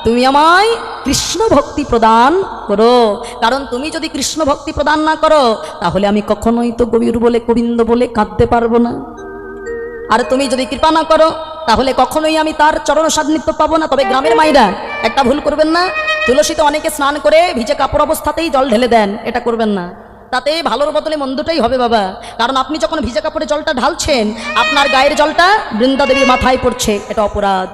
তুমি আমায় কৃষ্ণ ভক্তি প্রদান করো। কারণ তুমি যদি কৃষ্ণ ভক্তি প্রদান না করো তাহলে আমি কখনোই তো কবির বলে গোবিন্দ বলে কাঁদতে পারবো না। আর তুমি যদি কৃপা না করো তাহলে কখনোই আমি তার চরণ সান্নিধ্য পাবো না। তবে গ্রামের মায়েরা একটা ভুল করবেন না, তুলসীতে অনেকে স্নান করে ভিজে কাপড় অবস্থাতেই জল ঢেলে দেন, এটা করবেন না। তাতে ভালোর বদলে মন্দটাই হবে বাবা। কারণ আপনি যখন ভিজে কাপড়ে জলটা ঢালছেন আপনার গায়ের জলটা বৃন্দা দেবীর মাথায় পড়ছে, এটা অপরাধ।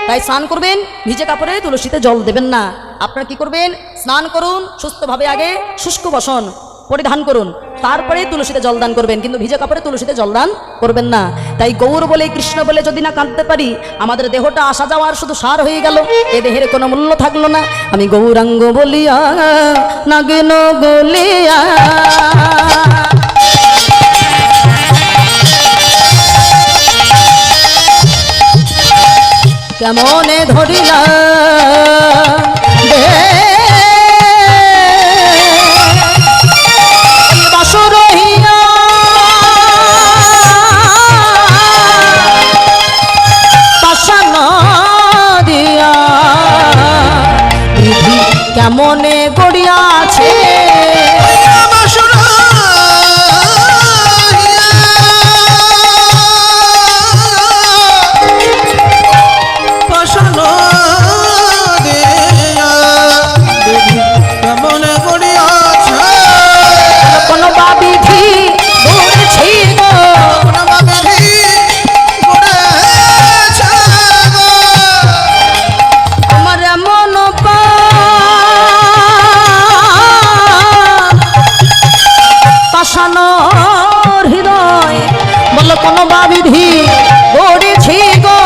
তাই স্নান করবেন, ভিজে কাপড়ে তুলসীতে জল দেবেন না। আপনারা কি করবেন, স্নান করুন সুস্থভাবে, আগে শুষ্ক বসন পরিধান করুন, তারপরে তুলসীতে জলদান করবেন, কিন্তু ভিজে কাপড়ে তুলসীতে জলদান করবেন না। তাই গৌর বলে কৃষ্ণ বলে যদি না কাঁদতে পারি আমাদের দেহটা আসা যাওয়ার শুধু সার হয়ে গেল, এ দেহের কোনো মূল্য থাকলো না। আমি গৌরাঙ্গ বলিয়া নাগেন গলিয়া কেমনে ধরিলা বাসুরহিয়া পাশান দিয়া বিধি কেমনে গড়িয়াছে হৃদয় বল কোন বা বিধি গড়েছি গো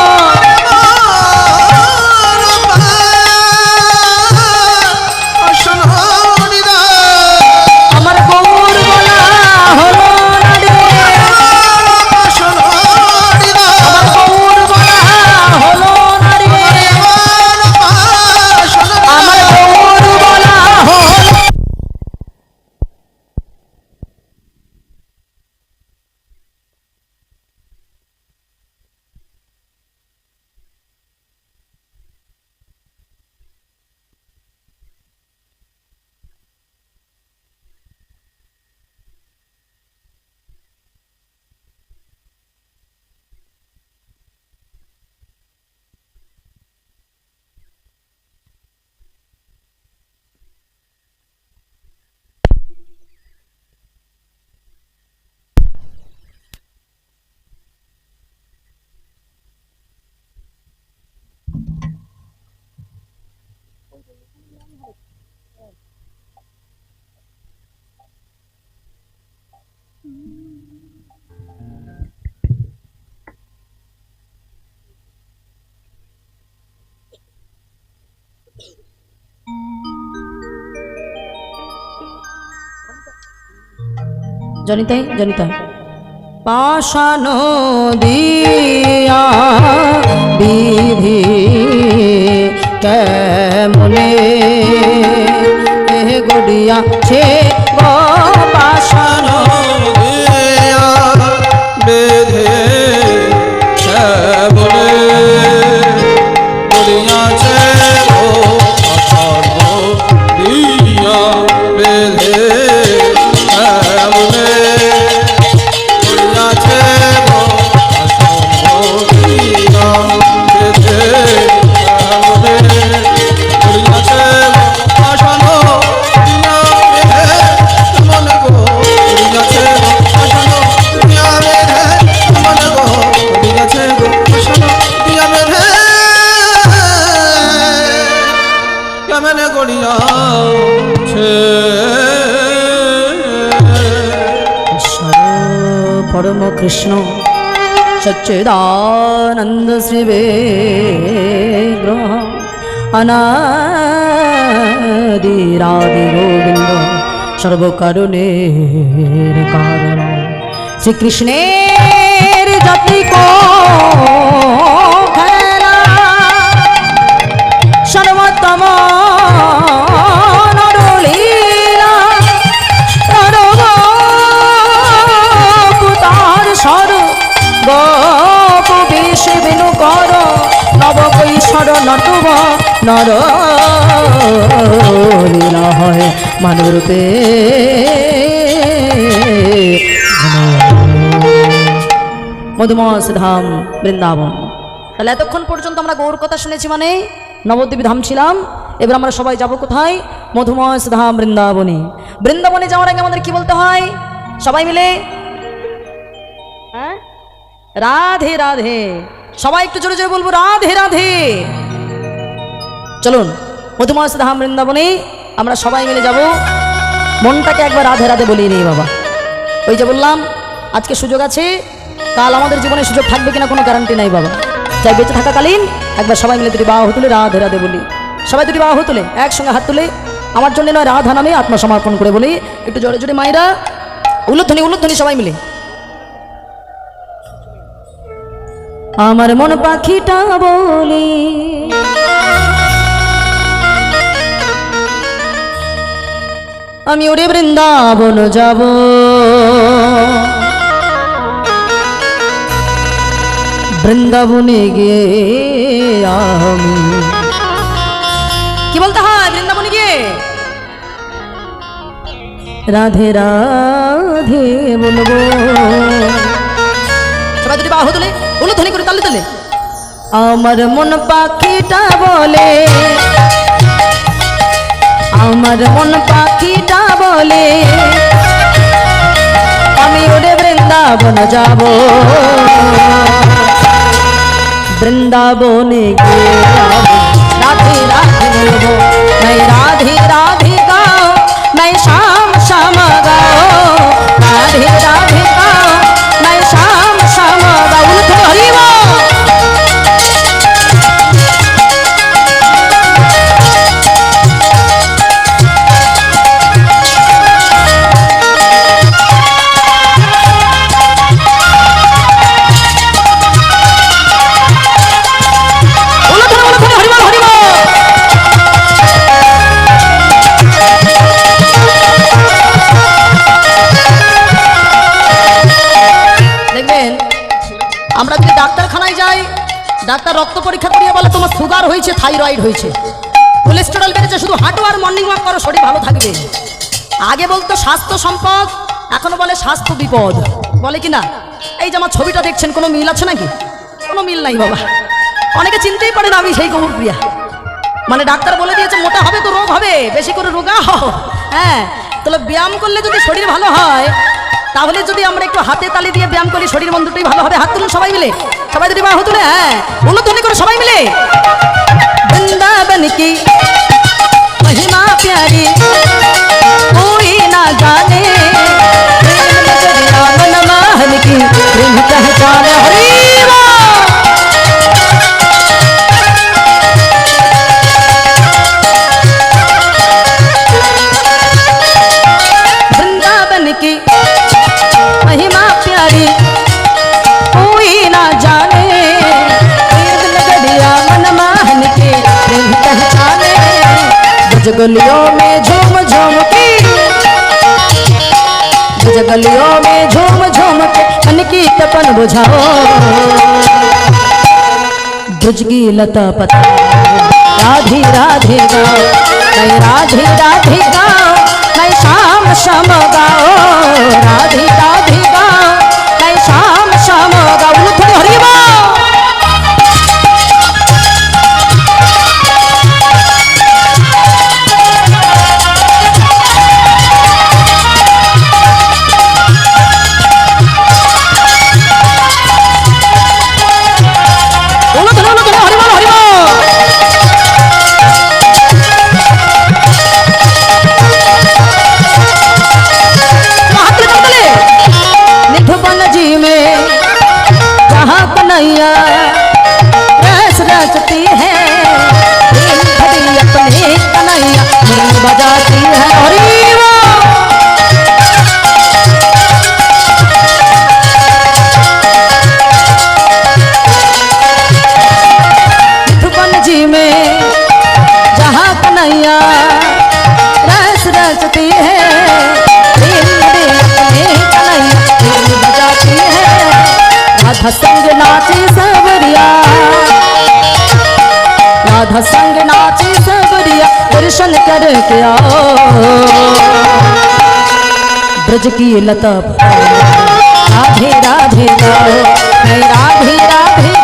আমার গৌর বলা হলো না রে, আমার গৌর বলা হলো না রে, আমার গৌর বলা হলো। জনিতাই জনিতাই পাশান দিয়া বিধি কেমনে গড়িয়াছে গো পাশান দিয়া বিধি কেমনে গড়িয়াছে গো পাশান দিয়া বিধি परम कृष्ण सच्चिदानंद श्री विग्रह अनादिरादि गोविंद सर्वकारुणेर कारण श्री कृष्णेर जाति को खेला सर्वोत्तम নব কৈশোর নটুব নর লীলা হয় মানব রূপে। মধুময় ধাম বৃন্দাবন। তাহলে এতক্ষণ পর্যন্ত আমরা গৌর কথা শুনেছি, মানে নবদ্বীপ ধাম ছিলাম। এবার আমরা সবাই যাব কোথায়? মধুময় ধাম বৃন্দাবনে। বৃন্দাবনে যাওয়ার আগে আমাদের কি বলতে হয় সবাই মিলে? হ্যাঁ, রাধে রাধে। সবাই একটু জোরে জোরে বলবো রাধে রাধে। চলুন মধুময় ধাম বৃন্দাবনে আমরা সবাই মিলে যাব। মনটাকে একবার রাধে রাধে বলিয়ে নিই বাবা। ওই যে বললাম আজকে সুযোগ আছে, কাল আমাদের জীবনে সুযোগ থাকবে কিনা কোনো গ্যারান্টি নাই বাবা। চাই বেঁচে থাকাকালীন একবার সবাই মিলে দুটি বাহু তুলে রাধে রাধে বলি। সবাই দুটি বাহু তুলে একসঙ্গে হাত তুলে আমার জন্য নয় রাধা নামে আত্মসমর্পণ করে বলি। একটু জোরে জোরে মায়েরা উলুধ্বনি উলুধ্বনি সবাই মিলে। আমার মন পাখিটা বলি আমি ওরে বৃন্দাবন যাব, বৃন্দাবনে গিয়ে আমি কি বলতে হয়? বৃন্দাবনে গিয়ে রাধে রাধে বলবো। সবাই দুটি বাহু তুলে উলুধ্বনি করে তালে তালে। আমার মন পাখিটা বলে, আমার মন পাখিটা বলে আমি ওরে বৃন্দাবন যাব, বৃন্দাবনে গিয়ে রাধে রাধে বলবো। নাই রাধে রাধে গাও, নাই শ্যাম শ্যাম গাও, রাধে রাধে গাও, নাই শ্যাম শ্যাম গাও। হরি বল। আমরা যদি ডাক্তারখানায় যাই, ডাক্তার রক্ত পরীক্ষা করিয়ে বলে তোমার সুগার হয়েছে, থাইরয়েড হয়েছে, কোলেস্টেরল বেড়েছে, শুধু হাঁটো আর মর্নিং ওয়াক করো, শরীর ভালো থাকবে। আগে বলতো স্বাস্থ্য সম্পদ, এখনো বলে স্বাস্থ্য বিপদ, বলে কি না? এই যে আমার ছবিটা দেখছেন, কোনো মিল আছে নাকি? কোনো মিল নাই বাবা। অনেকে চিনতেই পারে না আমি সেই গৌরপ্রিয়া। মানে ডাক্তার বলে দিয়েছে মোটা হবে তো রোগ হবে, বেশি করে রোগা হও। হ্যাঁ, তাহলে ব্যায়াম করলে যদি শরীর ভালো হয়, তাহলে যদি আমরা একটু হাতে তালি দিয়ে ব্যায়াম করি, শরীর মন দুটোই ভালো হবে। হাত তুলুন সবাই মিলে, সবাই দুটি বাহু তুলে হ্যাঁ উলুধ্বনি করে সবাই মিলে। বৃন্দাবন কি महिमा प्यारी कोई ना जाने, प्रेम नजरिया मन मोहन की प्रेम पहचान। हरि वृंदावन की महिमा प्यारी कोई ना जाने, प्रेम नजरिया मन मोहन की प्रेम पहचाने। गलियों में झूम झूम के, गलियों में झूम झूम के मन की तपन बुझाओ, ब्रज की लता पता राधे राधे गाओ, नहीं राधे राधे गाओ, नहीं शाम शाम गाओ, राधे राधे गाओ, नहीं शाम शाम गाओ। थोड़ी हरि बोल। रस रचती है अपने कन्हैया बजाती है। मधुबन जी में जहाँ कन्हैया रस रचती है, अपने कन्हैया बजाती है। राधा संग नाचे सबरिया, राधा संग नाचे दर्शन करके आओ ब्रज की लता राधे राधे गाओ, मैं राधे राधे